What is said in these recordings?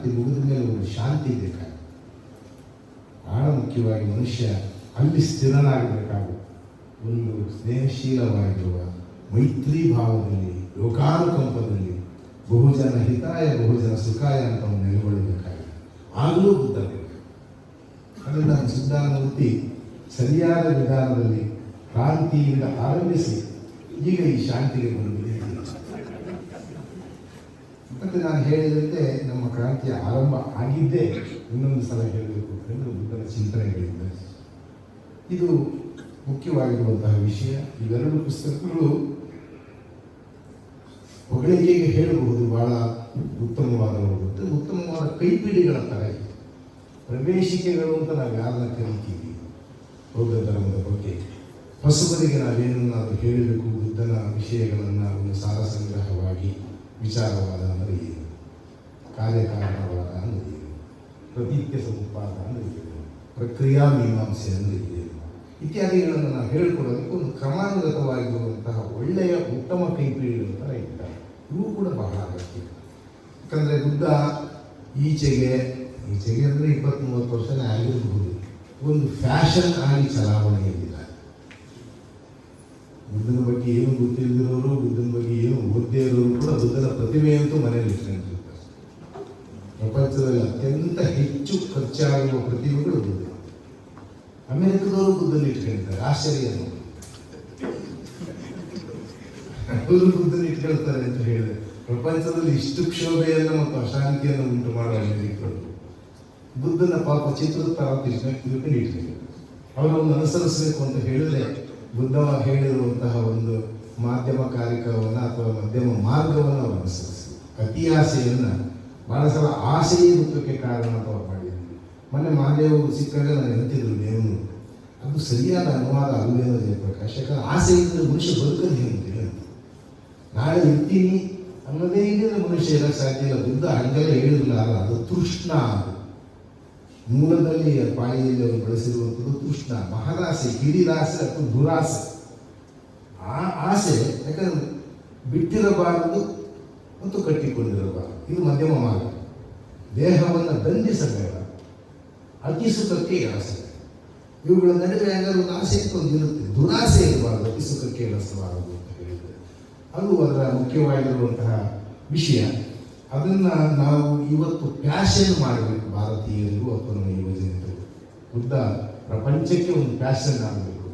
ಕ್ರಾಂತಿ ಮುಗಿದ ಮೇಲೆ ಒಂದು ಶಾಂತಿ ಬೇಕಾಗುತ್ತೆ. ಬಹಳ ಮುಖ್ಯವಾಗಿ ಮನುಷ್ಯ ಅಲ್ಲಿ ಸ್ಥಿರನಾಗಬೇಕಾಗುತ್ತೆ. ಒಂದು ಸ್ನೇಹಶೀಲವಾಗಿರುವ ಮೈತ್ರಿ ಭಾವದಲ್ಲಿ, ಲೋಕಾನುಕಂಪದಲ್ಲಿ ಬಹುಜನ ಹಿತಾಯ ಬಹುಜನ ಸುಖಾಯ ಅಂತ ಒಂದು ನೆಲೆಗೊಳ್ಳಬೇಕಾಗಿದೆ. ಆಗಲೂ ಬುದ್ಧ ಬೇಕು. ಅದರಿಂದ ಸಿದ್ಧಾನಮೂರ್ತಿ ಸರಿಯಾದ ವಿಧಾನದಲ್ಲಿ ಕ್ರಾಂತಿಯಿಂದ ಆರಂಭಿಸಿ ಈಗ ಈ ಶಾಂತಿಗೆ ಬಂದಿದೆ. ಮತ್ತು ನಾನು ಹೇಳಿದಂತೆ ನಮ್ಮ ಕ್ರಾಂತಿಯ ಆರಂಭ ಆಗಿದ್ದೇ ಇನ್ನೊಂದು ಸಲ ಹೇಳಬೇಕು ಎಂದು ಬುದ್ಧನ ಚಿಂತನೆಗಳಿಂದ. ಇದು ಮುಖ್ಯವಾಗಿರುವಂತಹ ವಿಷಯ. ಇವೆರಡು ಪುಸ್ತಕಗಳು ಹೊಗಳಿಕೆಗೆ ಹೇಳಬಹುದು ಬಹಳ ಉತ್ತಮವಾದ ಕೈಪಿಡಿಗಳ ಥರ ಇದೆ. ಪ್ರವೇಶಿಕೆಗಳು ಅಂತ ನಾವು ಯಾರನ್ನ ಕರಿತೀವಿ ಬೌದ್ಧ ಧರ್ಮದ ಬಗ್ಗೆ, ಹೊಸಬರಿಗೆ ನಾವೇನನ್ನಾದರೂ ಹೇಳಬೇಕು ಬುದ್ಧನ ವಿಷಯಗಳನ್ನು ಒಂದು ಸಾರ ಸಂಗ್ರಹವಾಗಿ ವಿಚಾರವಾದ ಅಂದರೆ ಏನು, ಕಾರ್ಯಕಾರಣವಾದ ಅಂದರೆ ಏನು, ಪ್ರತೀತ್ಯ ಸಮುಪಾದ ಅಂದರೆ ಏನು, ಪ್ರಕ್ರಿಯಾ ಮೀಮಾಂಸೆ ಅಂದರೆ ಏನು ಇತ್ಯಾದಿಗಳನ್ನು ನಾವು ಹೇಳಿಕೊಡೋದಕ್ಕೆ ಒಂದು ಕ್ರಮಾನುಗತವಾಗಿರುವಂತಹ ಒಳ್ಳೆಯ ಉತ್ತಮ ಕೈಪಿಡಿಗಳು ಥರ ಇದ್ದಾರೆ. ಇವು ಕೂಡ ಬಹಳ ಅಗತ್ಯ. ಯಾಕಂದರೆ ಬುದ್ಧ ಈಚೆಗೆ ಅಂದರೆ 20-30 ವರ್ಷನೇ ಆಗಿರಬಹುದು, ಒಂದು ಫ್ಯಾಷನ್ ಆಗಿ ಚಲಾವಣೆಯಲ್ಲಿದ್ದಾರೆ. ಬುದ್ಧನ ಬಗ್ಗೆ ಏನು ಗೊತ್ತಿಲ್ಲದಿರೋರು, ಬುದ್ಧನ ಬಗ್ಗೆ ಏನು ಓದದೇ ಇರೋರು ಕೂಡ ಬುದ್ಧನ ಪ್ರತಿಮೆಯಂತೂ ಮನೆಯಲ್ಲಿ ಇಟ್ಕೊಂಡಿರ್ತಾರೆ. ಪ್ರಪಂಚದಲ್ಲಿ ಅತ್ಯಂತ ಹೆಚ್ಚು ಖರ್ಚಾಗುವ ಪ್ರತಿಮೆಗಳು ಬುದ್ಧ. ಅಮೆರಿಕದವರು ಬುದ್ಧನ ಇಟ್ಕೊಂಡಿರ್ತಾರೆ. ಆಶ್ಚರ್ಯ ಅವರು ಬುದ್ಧನ ಇಟ್ಕೊಳ್ತಾರೆ ಅಂತ ಹೇಳಿದ್ರೆ, ಪ್ರಪಂಚದಲ್ಲಿ ಇಷ್ಟು ಕ್ಷೋಭೆಯನ್ನು ಮತ್ತು ಅಶಾಂತಿಯನ್ನು ಉಂಟು ಮಾಡುವ ಅಮೆರಿಕರು ಬುದ್ಧನ ಪಾಪ ಚಿತ್ರದ ತರ ತಿಳ್ಕೊಂಡು ಇಟ್ಕೊಂಡಿದ್ದಾರೆ. ಅವರನ್ನು ಅನುಸರಿಸಬೇಕು ಅಂತ ಹೇಳಿದ್ರೆ ಬುದ್ಧ ಹೇಳಿರುವಂತಹ ಒಂದು ಮಾಧ್ಯಮ ಕಾರ್ಯಕ್ರಮವನ್ನು ಅಥವಾ ಮಧ್ಯಮ ಮಾರ್ಗವನ್ನು ಅವರು ಅನುಸರಿಸಿ ಅತಿ ಆಸೆಯನ್ನು ಬಹಳ ಸಲ ಆಸೆಯೇ ದುಃಖಕ್ಕೆ ಕಾರಣ ಅಂತ ಅವ್ರು ಮಾಡಿದ್ರು. ಮೊನ್ನೆ ಮಹಾದೇವರು ಸಿಕ್ಕಾಗ ನಾನು ಹೇಳ್ತಿದ್ರು, ನೀವು ಅದು ಸರಿಯಾದ ಅನುವಾದ ಅಲ್ವೇನೋ ಜಯಪ್ರಕಾಶ್. ಯಾಕಂದ್ರೆ ಆಸೆ ಇದ್ದರೆ ಮನುಷ್ಯ ಬದುಕಲು ಹೇಳ್ತೀವಿ ಅಂತ, ನಾಳೆ ಇರ್ತೀನಿ ಅನ್ನೋದೇ ಇದ್ದರೆ ಮನುಷ್ಯ ಇರೋಕ್ಕೆ ಸಾಧ್ಯ ಇಲ್ಲ. ಬುದ್ಧ ಹಂಗೆಲ್ಲ ಹೇಳಿರಲಿಲ್ಲ. ಅದು ತೃಷ್ಣ. ಮೂಲದಲ್ಲಿ ಪಾಳಿಯಲ್ಲಿ ಅವರು ಬಳಸಿರುವಂಥದ್ದು ತೃಷ್ಣ, ಮಹದಾಸೆ, ಕಿರಿದಾಸೆ ಅಥವಾ ದುರಾಸೆ. ಆ ಆಸೆ ಯಾಕಂದ್ರೆ ಬಿಟ್ಟಿರಬಾರದು ಮತ್ತು ಕಟ್ಟಿಕೊಂಡಿರಬಾರದು. ಇದು ಮಧ್ಯಮ ಮಾರ್ಗ. ದೇಹವನ್ನು ದಂಡಿಸಬೇಡ, ಅತಿ ಸುಖಕ್ಕೆ ಆಸೆ. ಇವುಗಳ ನಡುವೆ ಏನಾದರೂ ಒಂದು ಆಸೆ ಇರುತ್ತೆ. ದುರಾಸೆ ಇರಬಾರದು, ಅತಿ ಸುಖಕ್ಕೆ ಇಳಿಸಬಾರದು ಅಂತ ಹೇಳಿದರೆ ಅದು ಅದರ ಮುಖ್ಯವಾಗಿರುವಂತಹ ವಿಷಯ. ಅದನ್ನು ನಾವು ಇವತ್ತು ಪ್ಯಾಷನ್ ಮಾಡಬೇಕು, ಭಾರತೀಯರಿಗೂ ಅಥವಾ ನಮ್ಮ ಯುವಜನರು. ಬುದ್ಧ ಪ್ರಪಂಚಕ್ಕೆ ಒಂದು ಪ್ಯಾಷನ್ ಆಗಬೇಕು,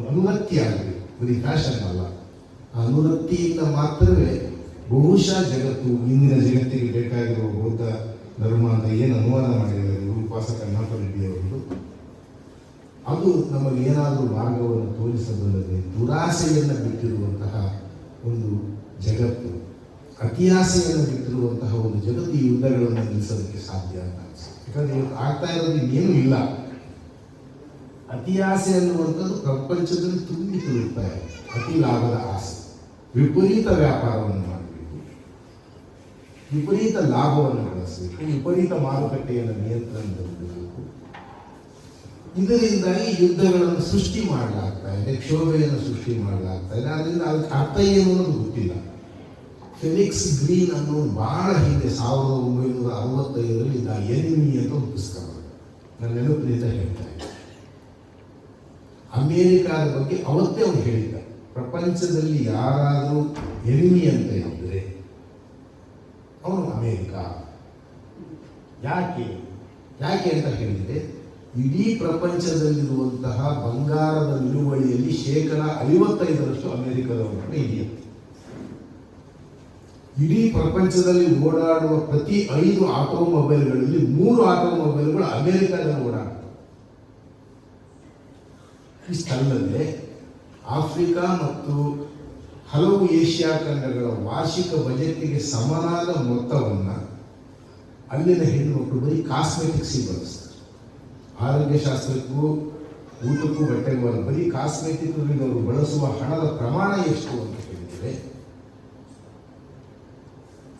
ಅನುರಕ್ತಿ ಆಗಬೇಕು. ಬರೀ ಫ್ಯಾಷನ್ ಅಲ್ಲ, ಆ ಅನುರಕ್ತಿಯಿಂದ ಮಾತ್ರವೇ ಬಹುಶಃ ಜಗತ್ತು, ಇಂದಿನ ಜಗತ್ತಿಗೆ ಬೇಕಾಗಿರುವ ಬೌದ್ಧ ಧರ್ಮ ಅಂತ ಏನು ಅನುವಾದ ಮಾಡಿದ್ದಾರೆ ಉಪಾಸಕ ಕನ್ನಪ್ಪ ರೆಡ್ಡಿಯವರು, ಅದು ನಮಗೆ ಏನಾದರೂ ಮಾರ್ಗವನ್ನು ತೋರಿಸಬಲ್ಲದೆ ದುರಾಸೆಯನ್ನು ಬಿಟ್ಟಿರುವಂತಹ ಒಂದು ಜಗತ್ತು, ಅತಿಯಾಸೆಯನ್ನು ಬಿಟ್ಟಿರುವಂತಹ ಒಂದು ಜಗತ್ತು ಈ ಯುದ್ಧಗಳನ್ನು ನಿಲ್ಲಿಸೋದಕ್ಕೆ ಸಾಧ್ಯ ಅಂತ ಅನಿಸುತ್ತೆ. ಯಾಕಂದರೆ ಇವತ್ತು ಆಗ್ತಾ ಇರೋದು ಇನ್ನೇನು ಇಲ್ಲ. ಅತಿಯಾಸೆ ಅನ್ನುವಂಥದ್ದು ಪ್ರಪಂಚದಲ್ಲಿ ತುಂಬಿ ತುಳುತ್ತಾ ಇದೆ. ಅತಿ ಲಾಭದ ಆಸೆ, ವಿಪರೀತ ವ್ಯಾಪಾರವನ್ನು ಮಾಡಬೇಕು, ವಿಪರೀತ ಲಾಭವನ್ನು ಗಳಿಸಬೇಕು, ವಿಪರೀತ ಮಾರುಕಟ್ಟೆಯನ್ನು ನಿಯಂತ್ರಣದಲ್ಲಿಡಬೇಕು. ಇದರಿಂದಾಗಿ ಯುದ್ಧಗಳನ್ನು ಸೃಷ್ಟಿ ಮಾಡಲಾಗ್ತಾ ಇದೆ, ಕ್ಷೋಭೆಯನ್ನು ಸೃಷ್ಟಿ ಮಾಡಲಾಗ್ತಾ ಇದೆ. ಅದರಿಂದ ಅದಕ್ಕೆ ಅರ್ಥ ಏನು ಅನ್ನೋದು ಗೊತ್ತಿಲ್ಲ. ಫೆಲಿಕ್ಸ್ ಗ್ರೀನ್ ಅನ್ನೋ ಬಹಳ ಹಿಂದೆ 1965ರಲ್ಲಿ ದ ಎನಿಮಿ ಅಂತ ಒಂದು ಪುಸ್ತಕ ನನ್ನ ನೆನಪಿನಿಂದ ಹೇಳ್ತಾ ಇದ್ದೆ. ಅಮೇರಿಕಾದ ಬಗ್ಗೆ ಅವತ್ತೇ ಅವನು ಹೇಳಿದ್ದ, ಪ್ರಪಂಚದಲ್ಲಿ ಯಾರಾದರೂ ಎನಿಮಿ ಅಂತ ಇದ್ದರೆ ಅವನು ಅಮೇರಿಕಾ. ಯಾಕೆ ಅಂತ ಹೇಳಿದರೆ, ಇಡೀ ಪ್ರಪಂಚದಲ್ಲಿರುವಂತಹ ಬಂಗಾರದ ನಿಲುವಳಿಯಲ್ಲಿ 55% ಅಮೆರಿಕದವರ ಇದೆಯಾ. ಇಡೀ ಪ್ರಪಂಚದಲ್ಲಿ ಓಡಾಡುವ ಪ್ರತಿ 5 ಆಟೋಮೊಬೈಲ್ಗಳಲ್ಲಿ 3 ಆಟೋಮೊಬೈಲ್ಗಳು ಅಮೆರಿಕದಲ್ಲಿ ಓಡಾಡ್ತವೆ. ಇಷ್ಟಲ್ಲದೆ ಆಫ್ರಿಕಾ ಮತ್ತು ಹಲವು ಏಷ್ಯಾ ಖಂಡಗಳ ವಾರ್ಷಿಕ ಬಜೆಟ್ಗೆ ಸಮನಾದ ಮೊತ್ತವನ್ನು ಅಲ್ಲಿನ ಹೆಣ್ಣುಮಕ್ಕಳು ಬರೀ ಕಾಸ್ಮೆಟಿಕ್ಸಿಗೆ ಬಳಸ್ತಾರೆ. ಆರೋಗ್ಯಶಾಸ್ತ್ರಕ್ಕೂ ಊಟಕ್ಕೂ ಬಟ್ಟೆಗೂ ಅಲ್ಲ, ಬರೀ ಕಾಸ್ಮೆಟಿಕ್ಗಳಿಗೆ ಅವರು ಬಳಸುವ ಹಣದ ಪ್ರಮಾಣ ಎಷ್ಟು ಅಂತ ಹೇಳಿದರೆ,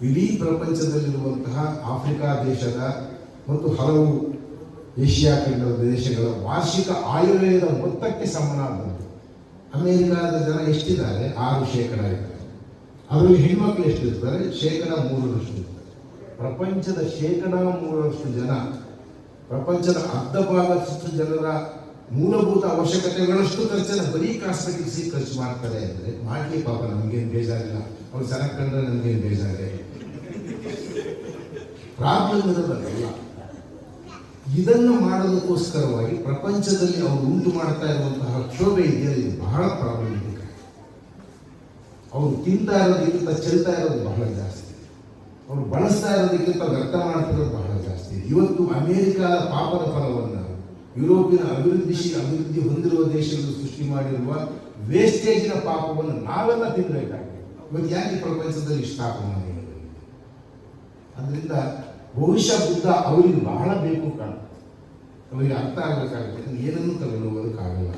ಇಡೀ ಪ್ರಪಂಚದಲ್ಲಿರುವಂತಹ ಆಫ್ರಿಕಾ ದೇಶದ ಮತ್ತು ಹಲವು ಏಷ್ಯಾ ಖಂಡದ ದೇಶಗಳ ವಾರ್ಷಿಕ ಆಯುರ್ವೇದ ಮೊತ್ತಕ್ಕೆ ಸಮನಾದಂತೆ. ಅಮೆರಿಕಾದ ಜನ ಎಷ್ಟಿದ್ದಾರೆ? 6% ಇದ್ದಾರೆ. ಅದರಲ್ಲಿ ಹೆಣ್ಮಕ್ಳು ಎಷ್ಟಿರ್ತಾರೆ? 3% ಇರ್ತಾರೆ. ಪ್ರಪಂಚದ 3% ಜನ, ಪ್ರಪಂಚದ ಅರ್ಧ ಭಾಗದಷ್ಟು ಜನರ ಮೂಲಭೂತ ಅವಶ್ಯಕತೆಗಳಷ್ಟು ಖರ್ಚನ್ನು ಬರೀ ಕಾಸ್ಮೆಟಿಕ್ಸಿಗೆ ಖರ್ಚು ಮಾಡ್ತಾರೆ ಅಂದರೆ ಮಾಡ್ಲಿ ಪಾಪ, ನಮಗೇನು ಬೇಜಾರಿಲ್ಲ, ಅವ್ರು ಚೆನ್ನಾಗಿ ಕಂಡ್ರೆ ನಮಗೇನು ಬೇಜಾರೇ. ಪ್ರಾಬ್ಲಮ್ ಇರೋದಲ್ಲ, ಇದನ್ನು ಮಾಡೋದಕ್ಕೋಸ್ಕರವಾಗಿ ಪ್ರಪಂಚದಲ್ಲಿ ಅವರು ಉಂಟು ಮಾಡ್ತಾ ಇರುವಂತಹ ಕ್ಷೋಭೆ ಇದೆಯಲ್ಲ, ಇದು ಬಹಳ ಪ್ರಾಬ್ಲಮ್ ಇದೆ. ಅವರು ತಿಂತಾ ಇರೋದಕ್ಕಿಂತ ಚೆಲ್ತಾ ಇರೋದು ಬಹಳ ಜಾಸ್ತಿ, ಅವರು ಬಳಸ್ತಾ ಇರೋದಕ್ಕಿಂತ ವ್ಯರ್ಥ ಮಾಡ್ತಿರೋದು ಬಹಳ ಜಾಸ್ತಿ. ಇವತ್ತು ಅಮೆರಿಕದ ಪಾಪದ ಫಲವನ್ನು ಯುರೋಪಿನ ಅಭಿವೃದ್ಧಿ ಹೊಂದಿರುವ ದೇಶಗಳು ಸೃಷ್ಟಿ ಮಾಡಿರುವ ವೇಸ್ಟೇಜಿನ ಪಾಪವನ್ನು ನಾವೆಲ್ಲ ತಿನ್ನಬೇಕಾಗಿದೆ. ಇವತ್ತು ಯಾಕೆ ಪ್ರಪಂಚದಲ್ಲಿ ಇಷ್ಟ ತಾಪಮಾನ ಇದೆ? ಅದರಿಂದ ಬಹುಶಃ ಬುದ್ಧ ಅವರಿಗೆ ಬಹಳ ಬೇಕು ಕಾಣ, ಅವರಿಗೆ ಅರ್ಥ ಆಗಬೇಕಾಗುತ್ತೆ, ಏನನ್ನೂ ತಗೊಂಡು ಹೋಗೋದಕ್ಕಾಗಲ್ಲ.